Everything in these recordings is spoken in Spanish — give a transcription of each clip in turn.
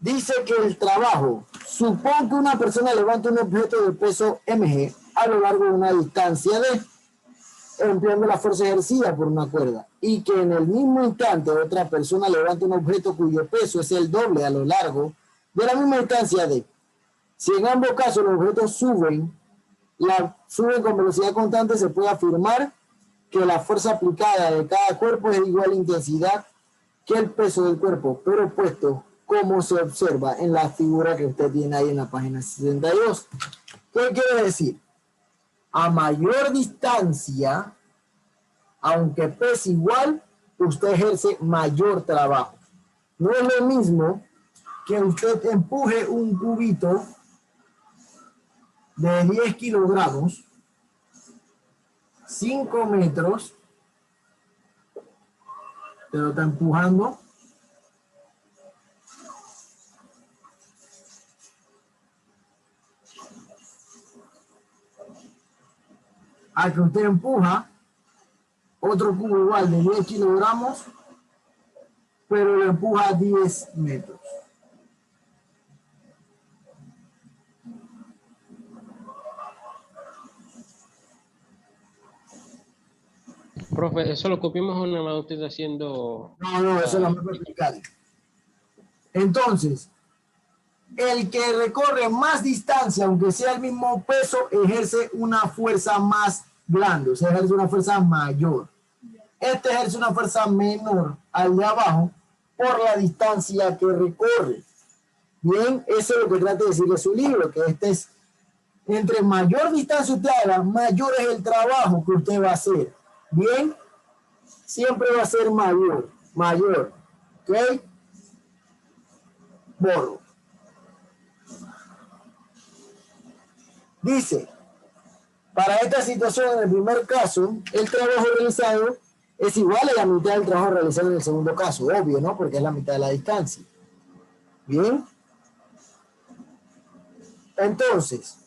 Dice que el trabajo, supone que una persona levanta un objeto de peso mg a lo largo de una distancia de, empleando la fuerza ejercida por una cuerda, y que en el mismo instante otra persona levanta un objeto cuyo peso es el doble a lo largo de la misma distancia de. Si en ambos casos los objetos suben con velocidad constante, se puede afirmar que la fuerza aplicada de cada cuerpo es de igual intensidad que el peso del cuerpo, pero puesto como se observa en la figura que usted tiene ahí en la página 62. ¿Qué quiere decir? A mayor distancia, aunque pese igual, usted ejerce mayor trabajo. No es lo mismo que usted empuje un cubito de 10 kilogramos, 5 metros, te lo está empujando, a que usted empuja otro cubo igual de 10 kilogramos, pero lo empuja a 10 metros. Profe, ¿eso lo copiamos o no lo usted haciendo? No, eso lo voy a explicar. Entonces, el que recorre más distancia, aunque sea el mismo peso, ejerce una fuerza más grande, o sea, ejerce una fuerza mayor. Este ejerce una fuerza menor al de abajo por la distancia que recorre. Bien, eso es lo que trata de decirle su libro, que este es, entre mayor distancia usted haga, mayor es el trabajo que usted va a hacer. Bien, siempre va a ser mayor, ¿ok? Borro. Dice, para esta situación, en el primer caso, el trabajo realizado es igual a la mitad del trabajo realizado en el segundo caso, obvio, ¿no? Porque es la mitad de la distancia. Bien. Entonces,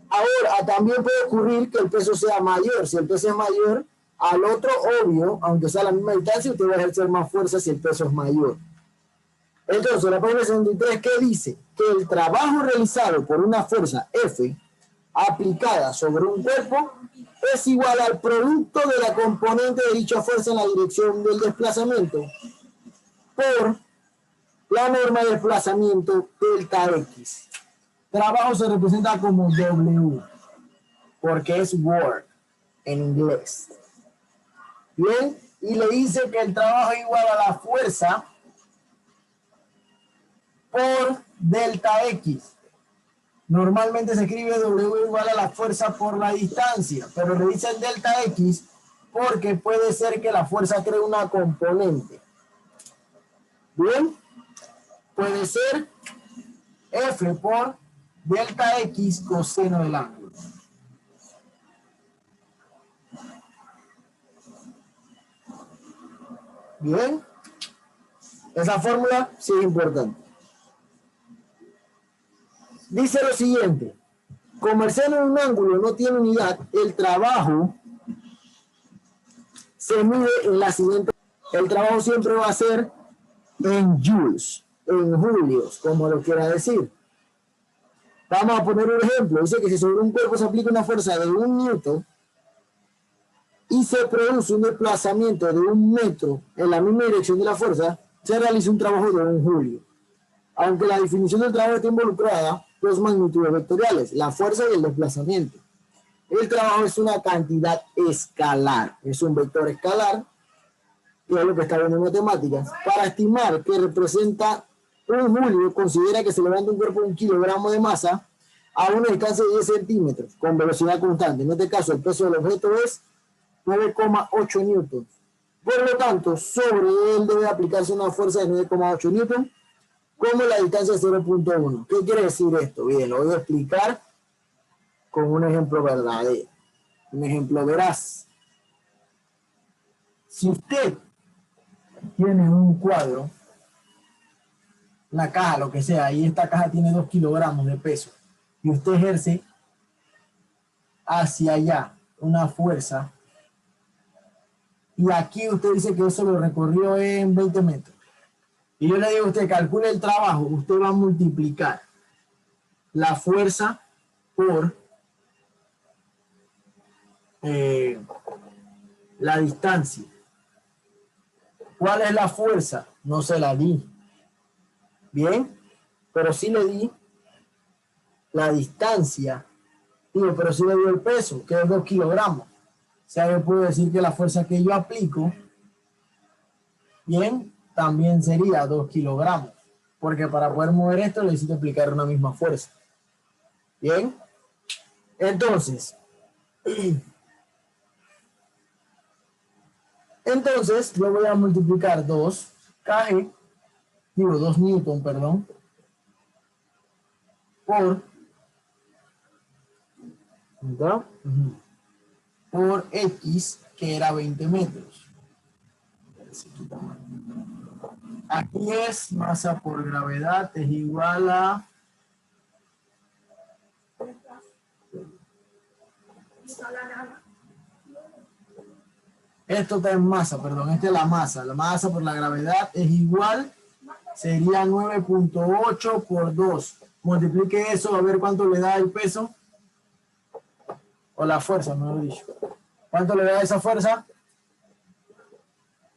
ahora también puede ocurrir que el peso sea mayor. Si el peso es mayor, al otro, obvio, aunque sea la misma distancia, usted va a ejercer más fuerza si el peso es mayor. Entonces, la página 63, ¿qué dice? Que el trabajo realizado por una fuerza F aplicada sobre un cuerpo es igual al producto de la componente de dicha fuerza en la dirección del desplazamiento por la norma de desplazamiento delta X. Trabajo se representa como W, porque es work en inglés. Bien, y le dice que el trabajo es igual a la fuerza por delta X. Normalmente se escribe W igual a la fuerza por la distancia, pero le dicen delta X porque puede ser que la fuerza cree una componente. Bien, puede ser F por delta X coseno del ángulo. Bien, esa fórmula sí es importante. Dice lo siguiente: como el seno de un ángulo no tiene unidad, el trabajo se mide en la siguiente. El trabajo siempre va a ser en joules, en julios, como lo quiera decir. Vamos a poner un ejemplo. Dice que si sobre un cuerpo se aplica una fuerza de 1 newton y se produce un desplazamiento de 1 metro en la misma dirección de la fuerza, se realiza un trabajo de 1 julio. Aunque la definición del trabajo está involucrada dos magnitudes vectoriales, la fuerza y el desplazamiento. El trabajo es una cantidad escalar, es un vector escalar, que es lo que está viendo en matemáticas. Para estimar que representa 1 julio, considera que se levanta un cuerpo de 1 kilogramo de masa a una distancia de 10 centímetros con velocidad constante. En este caso, el peso del objeto es 9,8 newtons. Por lo tanto, sobre él debe aplicarse una fuerza de 9,8 newtons como la distancia es 0,1. ¿Qué quiere decir esto? Bien, lo voy a explicar con un ejemplo verdadero, un ejemplo veraz. Si usted tiene un cuadro, una caja, lo que sea, y esta caja tiene 2 kilogramos de peso, y usted ejerce hacia allá una fuerza, y aquí usted dice que eso lo recorrió en 20 metros. y yo le digo a usted, calcule el trabajo, usted va a multiplicar la fuerza por la distancia. ¿Cuál es la fuerza? No se la di. Bien, pero sí le di la distancia. Digo, pero sí le di el peso, que es 2 kilogramos. O sea, yo puedo decir que la fuerza que yo aplico, bien, también sería 2 kilogramos. Porque para poder mover esto necesito aplicar una misma fuerza. Bien, entonces yo voy a multiplicar 2 kg, digo 2 newton, perdón, por X, que era 20 metros. Aquí es masa por gravedad es igual a esto está en masa, perdón, esta es la masa por la gravedad es igual, sería 9.8 por 2, multiplique eso a ver cuánto le da el peso, o la fuerza, mejor dicho, ¿cuánto le da esa fuerza?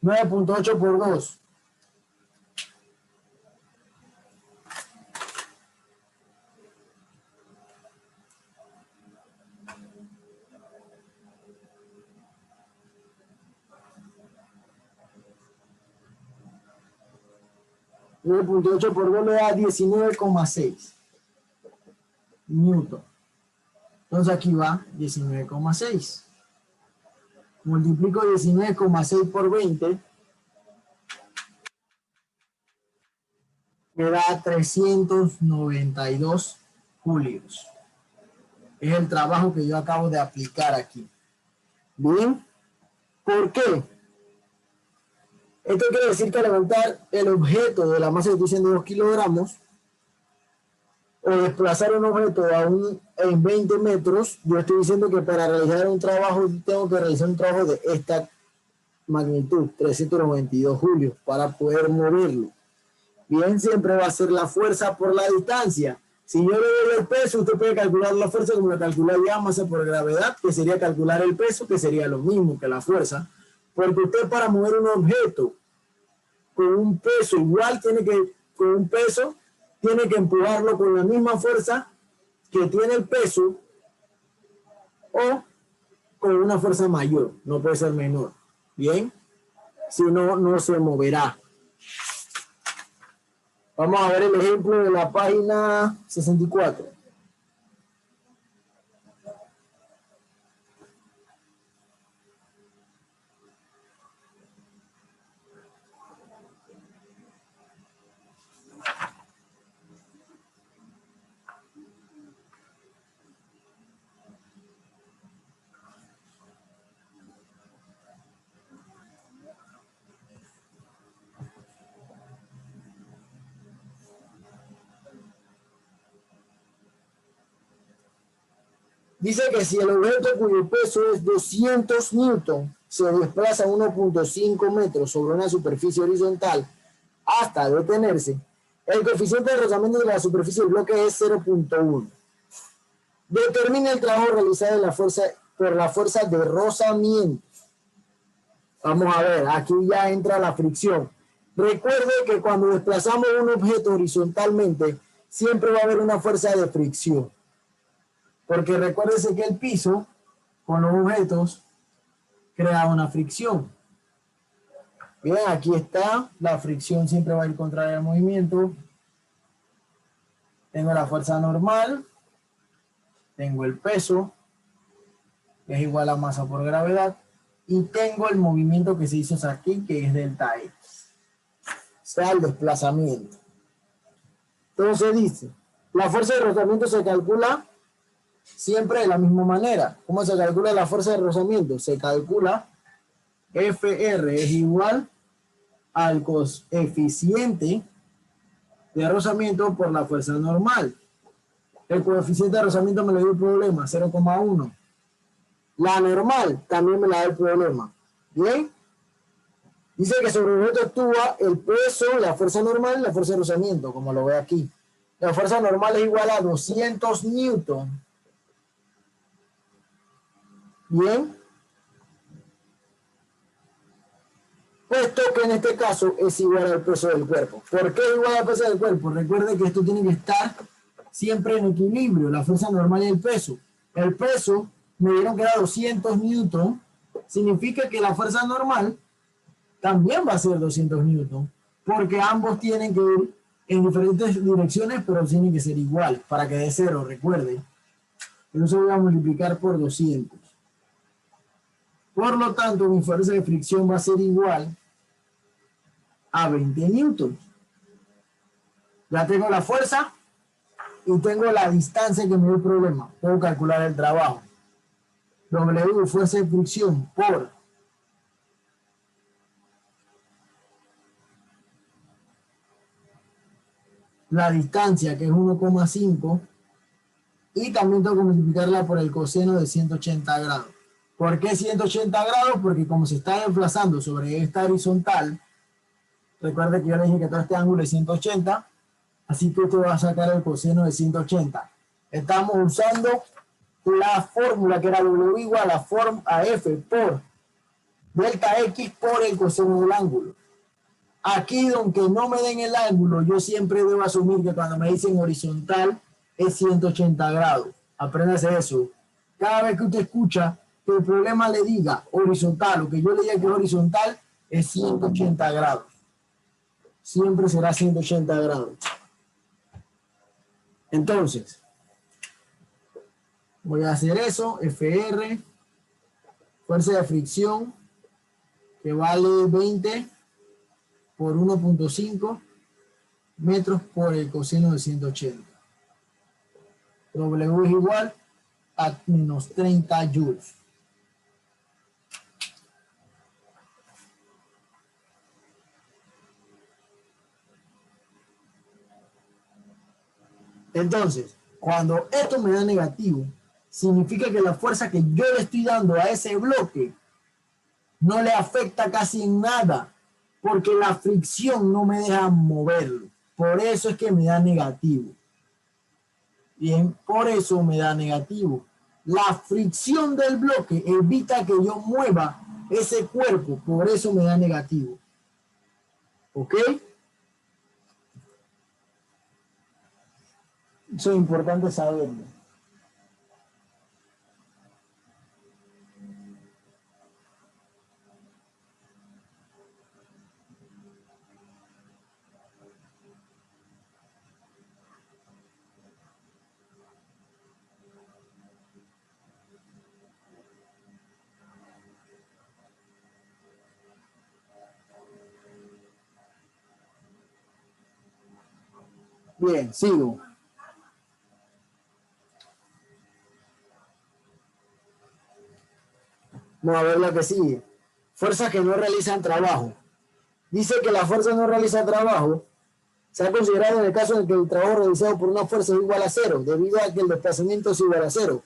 9.8 por 2. .8 por 2 le da 19,6 newton. Entonces aquí va 19,6. Multiplico 19,6 por 20. Me da 392 julios. Es el trabajo que yo acabo de aplicar aquí. Bien. ¿Por qué? Esto quiere decir que levantar el objeto de la masa de 2 kilogramos o desplazar un objeto en 20 metros, yo estoy diciendo que para realizar un trabajo, tengo que realizar un trabajo de esta magnitud, 392 julios, para poder moverlo. Bien, siempre va a ser la fuerza por la distancia. Si yo le doy el peso, usted puede calcular la fuerza como la calcula ya masa por gravedad, que sería calcular el peso, que sería lo mismo que la fuerza. Porque usted para mover un objeto con un peso igual, con un peso, tiene que empujarlo con la misma fuerza que tiene el peso o con una fuerza mayor, no puede ser menor. Bien, si no, no se moverá. Vamos a ver el ejemplo de la página 64. Dice que si el objeto cuyo peso es 200 newton se desplaza 1.5 metros sobre una superficie horizontal hasta detenerse, el coeficiente de rozamiento de la superficie del bloque es 0.1. Determina el trabajo realizado por la fuerza de rozamiento. Vamos a ver, aquí ya entra la fricción. Recuerde que cuando desplazamos un objeto horizontalmente, siempre va a haber una fuerza de fricción. Porque recuérdese que el piso con los objetos crea una fricción. Bien, aquí está. La fricción siempre va a ir contraria al movimiento. Tengo la fuerza normal. Tengo el peso, que es igual a masa por gravedad. Y tengo el movimiento que se hizo aquí, que es delta X. O sea, el desplazamiento. Entonces dice, la fuerza de rozamiento se calcula siempre de la misma manera. ¿Cómo se calcula la fuerza de rozamiento? Se calcula FR es igual al coeficiente de rozamiento por la fuerza normal. El coeficiente de rozamiento me lo dio el problema, 0,1. La normal también me la da el problema. ¿Bien? Dice que sobre el objeto actúa el peso, la fuerza normal y la fuerza de rozamiento, como lo ve aquí. La fuerza normal es igual a 200 newton. Bien. Puesto que en este caso es igual al peso del cuerpo. ¿Por qué es igual al peso del cuerpo? Recuerde que esto tiene que estar siempre en equilibrio, la fuerza normal y el peso. El peso, me dieron que era 200 newton, significa que la fuerza normal también va a ser 200 newton, porque ambos tienen que ir en diferentes direcciones, pero tienen que ser iguales para que dé cero, recuerde. Entonces voy a multiplicar por 200. Por lo tanto, mi fuerza de fricción va a ser igual a 20 newtons. Ya tengo la fuerza y tengo la distancia que me dio el problema. Puedo calcular el trabajo. W, fuerza de fricción, por la distancia, que es 1,5, y también tengo que multiplicarla por el coseno de 180 grados. ¿Por qué 180 grados? Porque como se está desplazando sobre esta horizontal, recuerde que yo le dije que todo este ángulo es 180, así que usted va a sacar el coseno de 180. Estamos usando la fórmula que era W igual a F por delta X por el coseno del ángulo. Aquí, aunque no me den el ángulo, yo siempre debo asumir que cuando me dicen horizontal es 180 grados. Apréndase eso. Cada vez que usted escucha que el problema le diga horizontal o que yo le diga que es horizontal, es 180 grados. Siempre será 180 grados. Entonces, voy a hacer eso, FR, fuerza de fricción, que vale 20 por 1,5 metros por el coseno de 180. W es igual a menos 30 joules. Entonces, cuando esto me da negativo, significa que la fuerza que yo le estoy dando a ese bloque no le afecta casi en nada, porque la fricción no me deja moverlo. Por eso es que me da negativo. Bien, por eso me da negativo. La fricción del bloque evita que yo mueva ese cuerpo, por eso me da negativo. ¿Ok? Eso es importante saberlo. Bien, sigo. Vamos a ver la que sigue. Fuerzas que no realizan trabajo. Dice que la fuerza no realiza trabajo. Se ha considerado en el caso en que el trabajo realizado por una fuerza es igual a cero, debido a que el desplazamiento es igual a cero.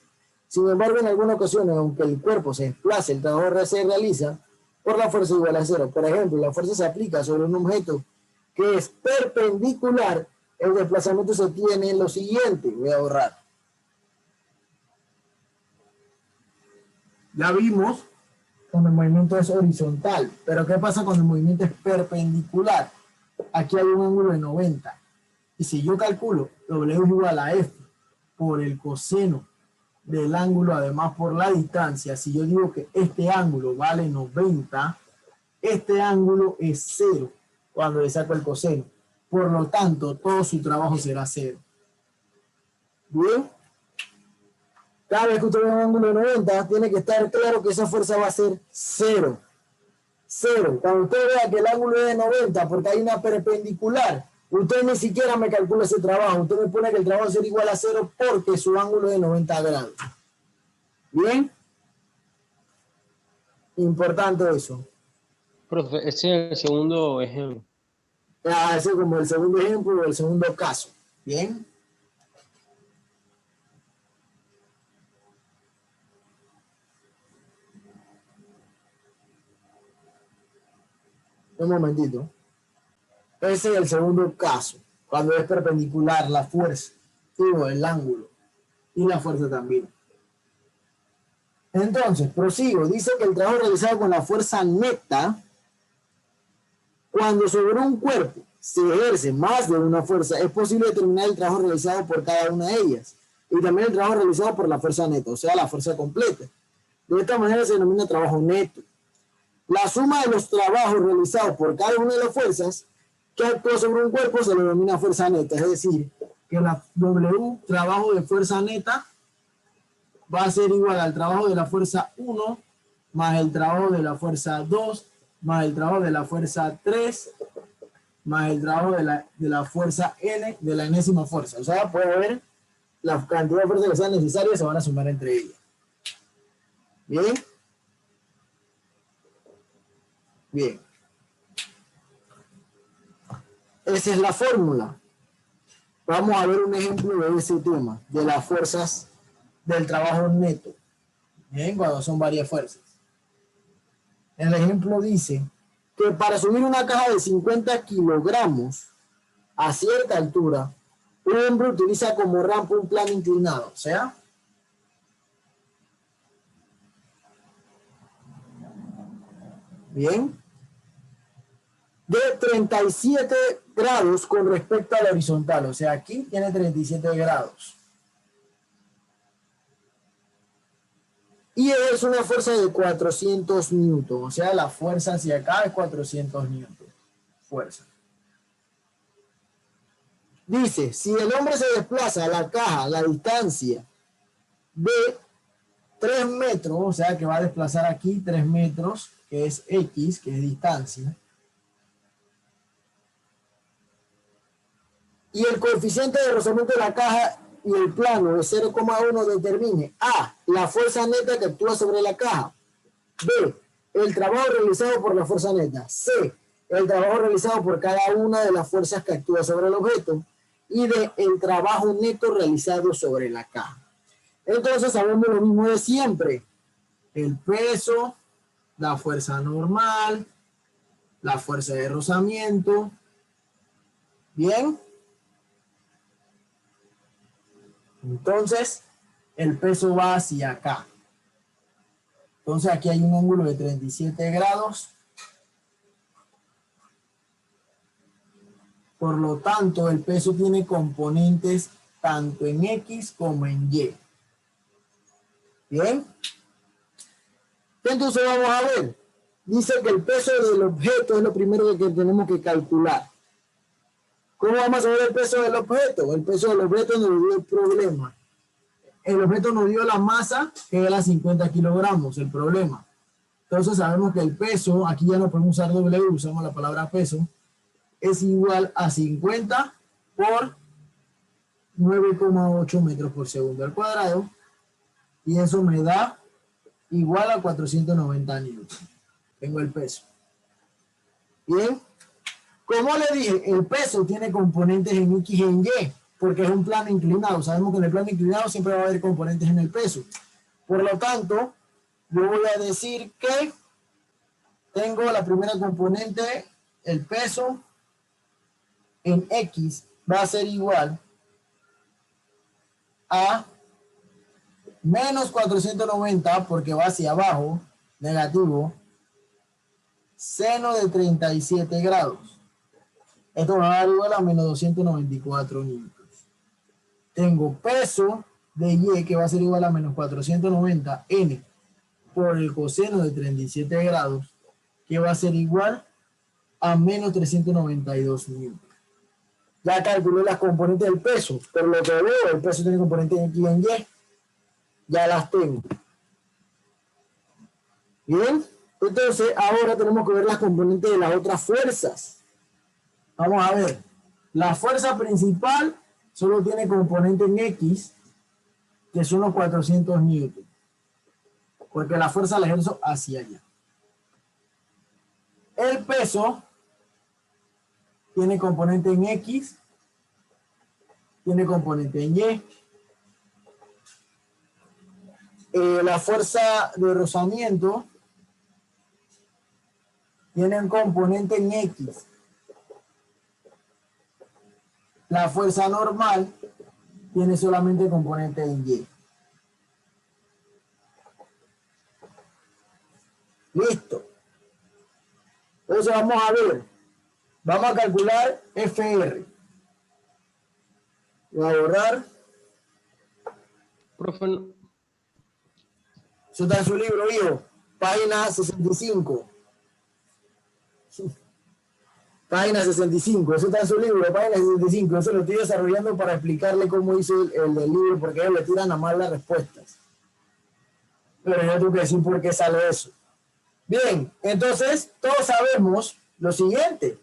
Sin embargo, en algunas ocasiones, aunque el cuerpo se desplace, el trabajo se realiza por la fuerza igual a cero. Por ejemplo, la fuerza se aplica sobre un objeto que es perpendicular, el desplazamiento se tiene en lo siguiente. Voy a borrar. Ya vimos cuando el movimiento es horizontal, pero ¿qué pasa cuando el movimiento es perpendicular? Aquí hay un ángulo de 90. Y si yo calculo W es igual a F por el coseno del ángulo, además por la distancia, si yo digo que este ángulo vale 90, este ángulo es cero cuando le saco el coseno. Por lo tanto, todo su trabajo será cero. Bien. Cada vez que usted ve un ángulo de 90, tiene que estar claro que esa fuerza va a ser cero. Cero. Cuando usted vea que el ángulo es de 90 porque hay una perpendicular, usted ni siquiera me calcula ese trabajo. Usted me pone que el trabajo será igual a cero porque su ángulo es de 90 grados. ¿Bien? Importante eso. Profe, ese es el segundo ejemplo. Ese es como el segundo ejemplo o el segundo caso. ¿Bien? Un momentito. Ese es el segundo caso, cuando es perpendicular la fuerza, digo, el ángulo, y la fuerza también. Entonces, prosigo. Dice que el trabajo realizado con la fuerza neta, cuando sobre un cuerpo se ejerce más de una fuerza, es posible determinar el trabajo realizado por cada una de ellas, y también el trabajo realizado por la fuerza neta, o sea, la fuerza completa. De esta manera se denomina trabajo neto. La suma de los trabajos realizados por cada una de las fuerzas que actúa sobre un cuerpo se le denomina fuerza neta. Es decir, que la W, trabajo de fuerza neta, va a ser igual al trabajo de la fuerza 1 más el trabajo de la fuerza 2 más el trabajo de la fuerza 3 más el trabajo de la fuerza N de la enésima fuerza. O sea, puede haber la cantidad de fuerzas que sean necesarias, se van a sumar entre ellas. ¿Bien? Bien. Esa es la fórmula. Vamos a ver un ejemplo de ese tema, de las fuerzas del trabajo neto. Bien, cuando son varias fuerzas. El ejemplo dice que para subir una caja de 50 kilogramos a cierta altura, un hombre utiliza como rampa un plano inclinado, o sea, bien, de 37 grados con respecto a la horizontal, o sea, aquí tiene 37 grados. Y es una fuerza de 400 newton, o sea, la fuerza hacia acá es 400 newton, fuerza. Dice, si el hombre se desplaza a la caja, la distancia de 3 metros, o sea, que va a desplazar aquí 3 metros, que es X, que es distancia, y el coeficiente de rozamiento de la caja y el plano de 0,1 determine A, la fuerza neta que actúa sobre la caja, B, el trabajo realizado por la fuerza neta, C, el trabajo realizado por cada una de las fuerzas que actúa sobre el objeto, y D, el trabajo neto realizado sobre la caja. Entonces sabemos lo mismo de siempre: el peso, la fuerza normal, la fuerza de rozamiento. Bien. Entonces, el peso va hacia acá. Entonces, aquí hay un ángulo de 37 grados. Por lo tanto, el peso tiene componentes tanto en X como en Y. Bien. Entonces, vamos a ver. Dice que el peso del objeto es lo primero que tenemos que calcular. ¿Cómo vamos a saber el peso del objeto? El peso del objeto nos dio el problema. El objeto nos dio la masa, que era 50 kilogramos, el problema. Entonces sabemos que el peso, aquí ya no podemos usar W, usamos la palabra peso, es igual a 50 por 9,8 metros por segundo al cuadrado. Y eso me da igual a 490 newton. Tengo el peso. Bien. Como le dije, el peso tiene componentes en X y en Y, porque es un plano inclinado. Sabemos que en el plano inclinado siempre va a haber componentes en el peso. Por lo tanto, yo voy a decir que tengo la primera componente, el peso, en X va a ser igual a menos 490, porque va hacia abajo, negativo, seno de 37 grados. Esto va a dar igual a menos 294 newtons. Tengo peso de Y que va a ser igual a menos 490 N por el coseno de 37 grados, que va a ser igual a menos 392 newtons. Ya calculé las componentes del peso, pero lo que veo, el peso tiene componentes en X y en Y. Ya las tengo. Bien, entonces ahora tenemos que ver las componentes de las otras fuerzas. Vamos a ver, la fuerza principal solo tiene componente en X, que son los 400 newton, porque la fuerza la ejerzo hacia allá. El peso tiene componente en X, tiene componente en Y. La fuerza de rozamiento tienen componente en X. La fuerza normal tiene solamente componente en Y. Listo. Entonces vamos a ver. Vamos a calcular FR. Voy a borrar. Profe, Eso está en su libro, hijo. Página 65. Página 65. Eso está en su libro, página 65. Eso lo estoy desarrollando para explicarle cómo hizo el del libro, porque ellos le tiran a mal las respuestas. Pero yo tengo que decir por qué sale eso. Bien, entonces todos sabemos lo siguiente.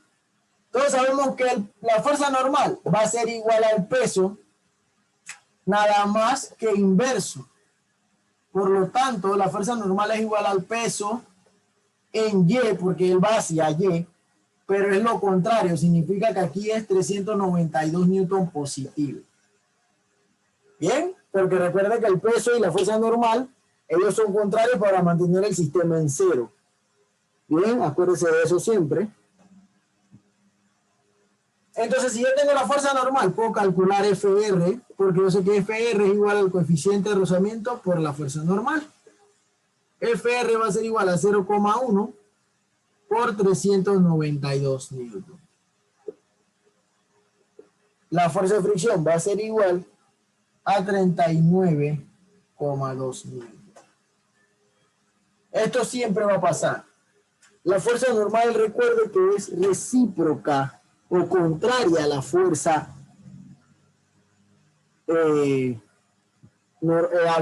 Todos sabemos que la fuerza normal va a ser igual al peso, nada más que inverso. Por lo tanto, la fuerza normal es igual al peso en Y, porque él va hacia Y, pero es lo contrario, significa que aquí es 392 newton positivo. Bien, porque recuerda que el peso y la fuerza normal, ellos son contrarios para mantener el sistema en cero. Bien, acuérdense de eso siempre. Entonces, si yo tengo la fuerza normal, puedo calcular FR, porque yo sé que FR es igual al coeficiente de rozamiento por la fuerza normal. FR va a ser igual a 0,1 por 392 newton. La fuerza de fricción va a ser igual a 39,2 newton. Esto siempre va a pasar. La fuerza normal, recuerde que es recíproca o contraria a la fuerza al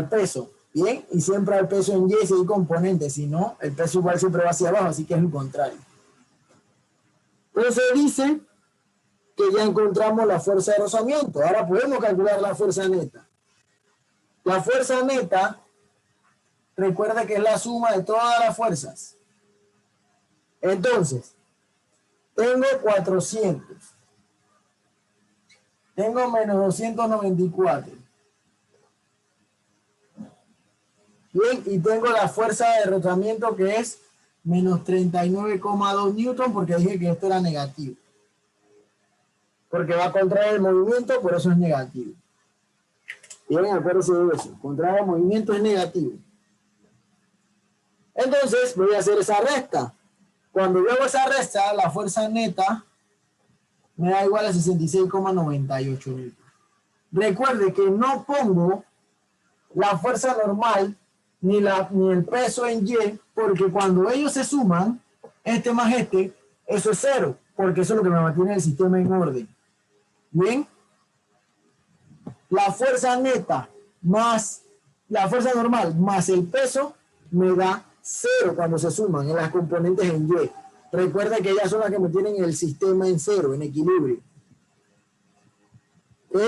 peso. Bien, y siempre al peso en Y si hay componentes, si no, el peso igual siempre va hacia abajo, así que es lo contrario. Entonces dice que ya encontramos la fuerza de rozamiento. Ahora podemos calcular la fuerza neta. La fuerza neta, recuerda que es la suma de todas las fuerzas. Entonces, tengo 400. Tengo menos 294. Bien, y tengo la fuerza de rozamiento que es menos 39,2 newton, porque dije que esto era negativo. Porque va a contraer el movimiento, por eso es negativo. Bien, acuérdense de eso. Contraer el movimiento es negativo. Entonces, voy a hacer esa resta. Cuando yo hago esa resta, la fuerza neta me da igual a 66,98 newton. Recuerde que no pongo la fuerza normal ni el peso en Y, porque cuando ellos se suman, este más este, eso es cero, porque eso es lo que me mantiene el sistema en orden. Bien, la fuerza neta más la fuerza normal más el peso me da cero cuando se suman en las componentes en Y. Recuerda que ellas son las que mantienen el sistema en cero, en equilibrio. ¿Ok?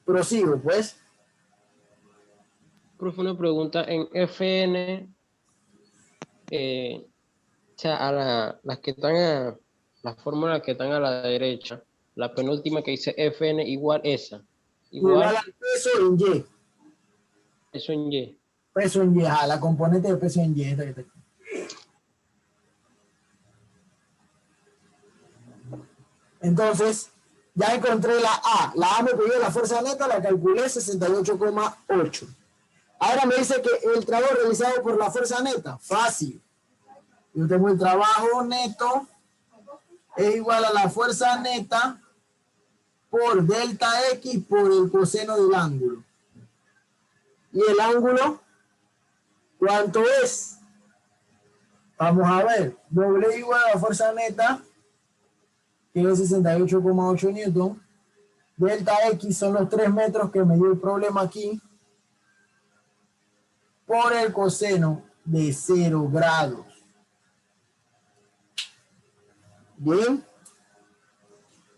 Prosigo, pues. profe, una pregunta. En FN, o sea, las que están las fórmulas que están a la derecha, la penúltima que dice FN igual esa. Igual al peso en Y. Eso en Y. Peso en Y, la componente de peso en Y. Esta que está aquí. Entonces, ya encontré la A. La A me pidió la fuerza neta, la calculé 68,8. Ahora me dice que el trabajo realizado por la fuerza neta, fácil. Yo tengo el trabajo neto es igual a la fuerza neta por delta X por el coseno del ángulo. ¿Y el ángulo cuánto es? Vamos a ver. W igual a la fuerza neta, que es 68,8 newton. Delta X son los 3 metros que me dio el problema aquí, por el coseno de 0 grados. Bien.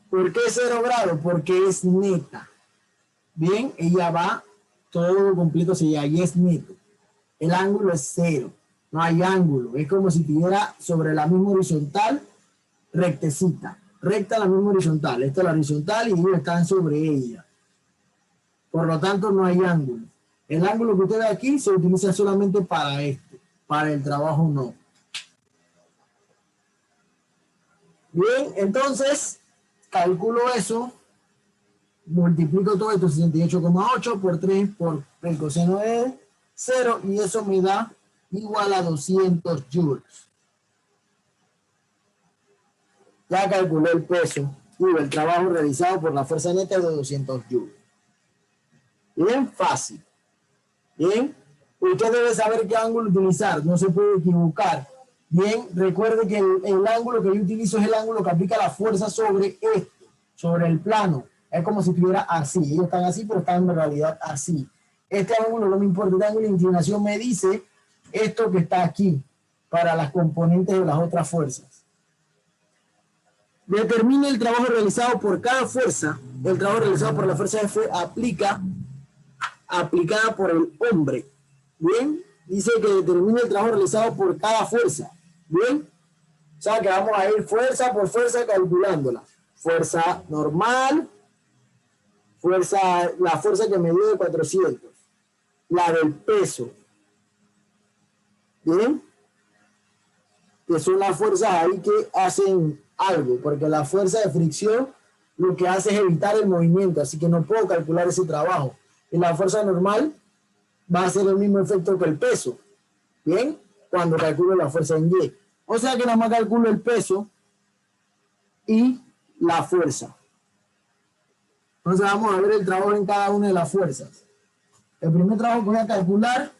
¿Por qué 0 grados? Porque es neta. Bien, ella va todo completo, si ahí es neto. El ángulo es 0. No hay ángulo. Es como si tuviera sobre la misma horizontal, rectecita. Recta la misma horizontal. Esta es la horizontal y ellos están sobre ella. Por lo tanto, no hay ángulo. El ángulo que usted ve aquí se utiliza solamente para esto. Para el trabajo no. Bien, entonces, calculo eso, multiplico todo esto, 68,8 por 3 por el coseno de 0, y eso me da igual a 200 joules. Ya calculé el peso y el trabajo realizado por la fuerza neta es de 200 joules. Bien, fácil. Bien, usted debe saber qué ángulo utilizar, no se puede equivocar. Bien, recuerde que el ángulo que yo utilizo es el ángulo que aplica la fuerza sobre esto, sobre el plano. Es como si estuviera así. Ellos están así, pero están en realidad así. Este ángulo no me importa, este ángulo de inclinación me dice esto que está aquí para las componentes de las otras fuerzas. Determine el trabajo realizado por cada fuerza. El trabajo realizado por la fuerza F aplicada por el hombre. Bien, dice que determine el trabajo realizado por cada fuerza. Bien, o sea que vamos a ir fuerza por fuerza calculándola. Fuerza normal, la fuerza que me dio de 400, la del peso. Bien, que son las fuerzas ahí que hacen algo, porque la fuerza de fricción lo que hace es evitar el movimiento, así que no puedo calcular ese trabajo. Y la fuerza normal va a hacer el mismo efecto que el peso. Bien, cuando calculo la fuerza en Y. O sea que nada más calculo el peso y la fuerza. Entonces vamos a ver el trabajo en cada una de las fuerzas. El primer trabajo que voy a calcular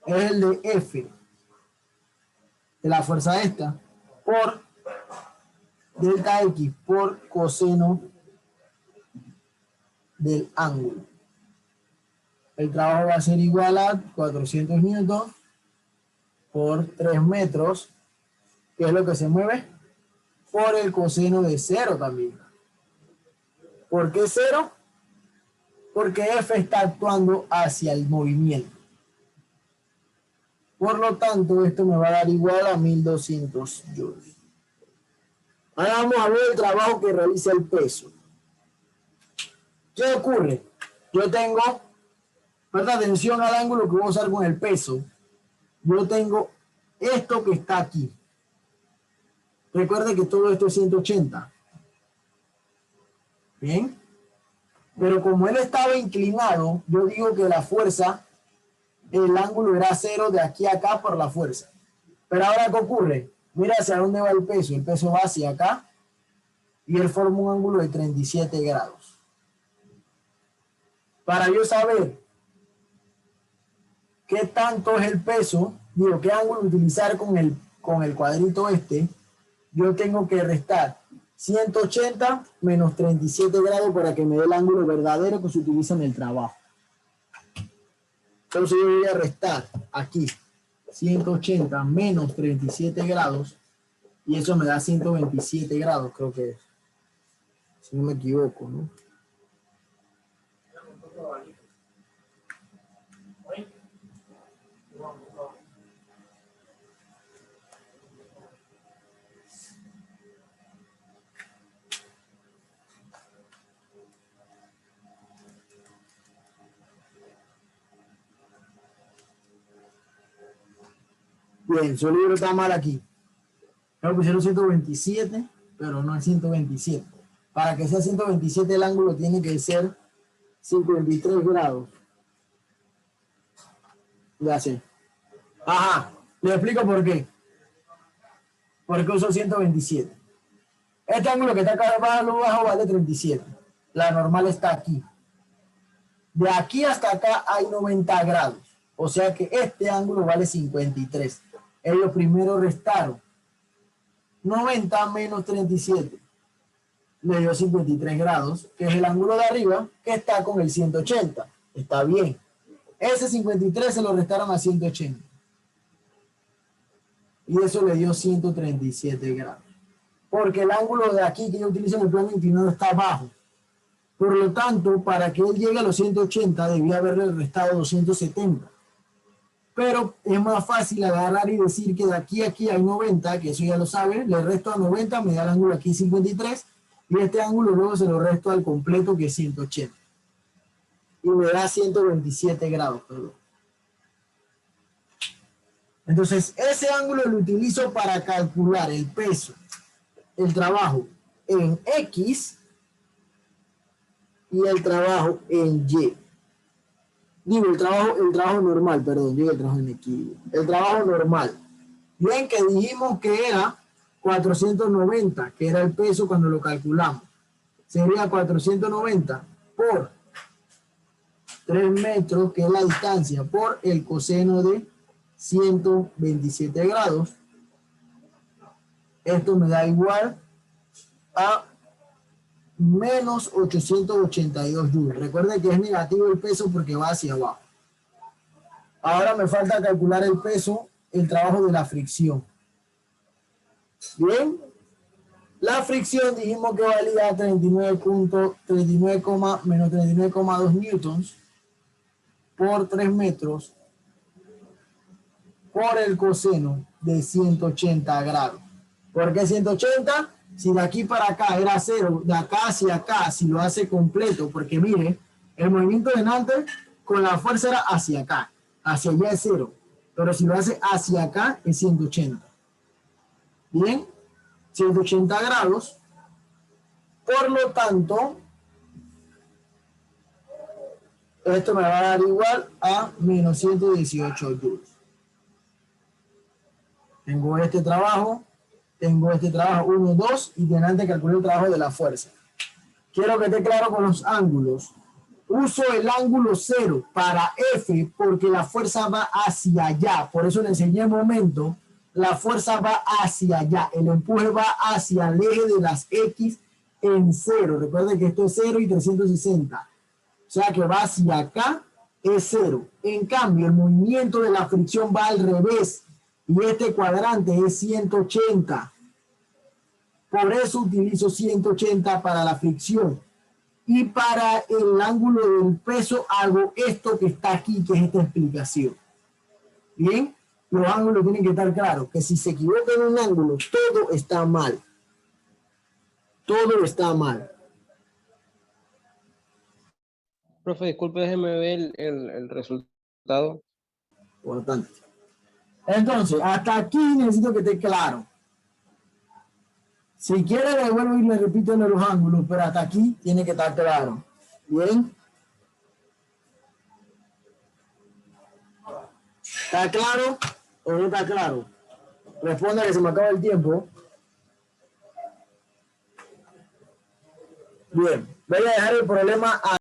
es el de F, de la fuerza esta, por delta X, por coseno del ángulo. El trabajo va a ser igual a 400 newtons por 3 metros, que es lo que se mueve, por el coseno de 0 también. ¿Por qué 0? Porque F está actuando hacia el movimiento. Por lo tanto, esto me va a dar igual a 1200 joules. Ahora vamos a ver el trabajo que realiza el peso. ¿Qué ocurre? Yo tengo, presta atención al ángulo que voy a usar con el peso. Yo tengo esto que está aquí. Recuerde que todo esto es 180. Bien. Pero como él estaba inclinado, yo digo que la fuerza, el ángulo era 0 de aquí a acá por la fuerza. Pero ahora, ¿qué ocurre? Mira hacia dónde va el peso. El peso va hacia acá y él forma un ángulo de 37 grados. Para yo saber qué tanto es el peso, digo, qué ángulo utilizar con el cuadrito este, yo tengo que restar 180 menos 37 grados para que me dé el ángulo verdadero que se utiliza en el trabajo. Entonces yo voy a restar aquí 180 menos 37 grados y eso me da 127 grados, creo que es. Si no me equivoco, ¿no? Bien, su libro está mal aquí. Creo que pusieron 127, pero no es 127. Para que sea 127 el ángulo tiene que ser 53 grados. Ya sé. Ajá, le explico por qué. Porque uso 127. Este ángulo que está acá abajo vale 37. La normal está aquí. De aquí hasta acá hay 90 grados. O sea que este ángulo vale 53. Ellos primero restaron 90 menos 37. Le dio 53 grados, que es el ángulo de arriba, que está con el 180. Está bien. Ese 53 se lo restaron a 180. Y eso le dio 137 grados. Porque el ángulo de aquí que yo utilizo en el plano inclinado está abajo. Por lo tanto, para que él llegue a los 180, debía haberle restado 270. Pero es más fácil agarrar y decir que de aquí a aquí hay 90, que eso ya lo sabe, le resto a 90, me da el ángulo aquí 53, y este ángulo luego se lo resto al completo que es 180. Y me da 127 grados, perdón. Entonces, ese ángulo lo utilizo para calcular el peso, el trabajo en X y el trabajo en Y. Digo, el trabajo normal, perdón, digo el trabajo en X. El trabajo normal. Bien, que dijimos que era 490, que era el peso cuando lo calculamos. Sería 490 por 3 metros, que es la distancia, por el coseno de 127 grados. Esto me da igual a menos 882 joules. Recuerden que es negativo el peso porque va hacia abajo. Ahora me falta calcular el peso, el trabajo de la fricción. Bien, la fricción dijimos que valía 39,2 newtons por 3 metros por el coseno de 180 grados. ¿Por qué 180? Si de aquí para acá era 0, de acá hacia acá, si lo hace completo, porque mire, el movimiento de Nantes con la fuerza era hacia acá, hacia allá es 0, pero si lo hace hacia acá es 180. Bien, 180 grados, por lo tanto, esto me va a dar igual a menos 118 joules. Tengo este trabajo, 1, 2, y delante calculo el trabajo de la fuerza. Quiero que esté claro con los ángulos. Uso el ángulo 0 para F porque la fuerza va hacia allá. Por eso le enseñé un momento, la fuerza va hacia allá. El empuje va hacia el eje de las X en 0. Recuerden que esto es 0 y 360. O sea que va hacia acá, es 0. En cambio, el movimiento de la fricción va al revés. Y este cuadrante es 180. Por eso utilizo 180 para la fricción. Y para el ángulo del peso hago esto que está aquí, que es esta explicación. Bien, los ángulos tienen que estar claros, que si se equivoca en un ángulo, todo está mal. Todo está mal. Profe, disculpe, déjeme ver el resultado. Importante. Entonces, hasta aquí necesito que esté claro. Si quiere, le vuelvo y le repito en los ángulos, pero hasta aquí tiene que estar claro. Bien. ¿Está claro o no está claro? Responda que se me acaba el tiempo. Bien, voy a dejar el problema a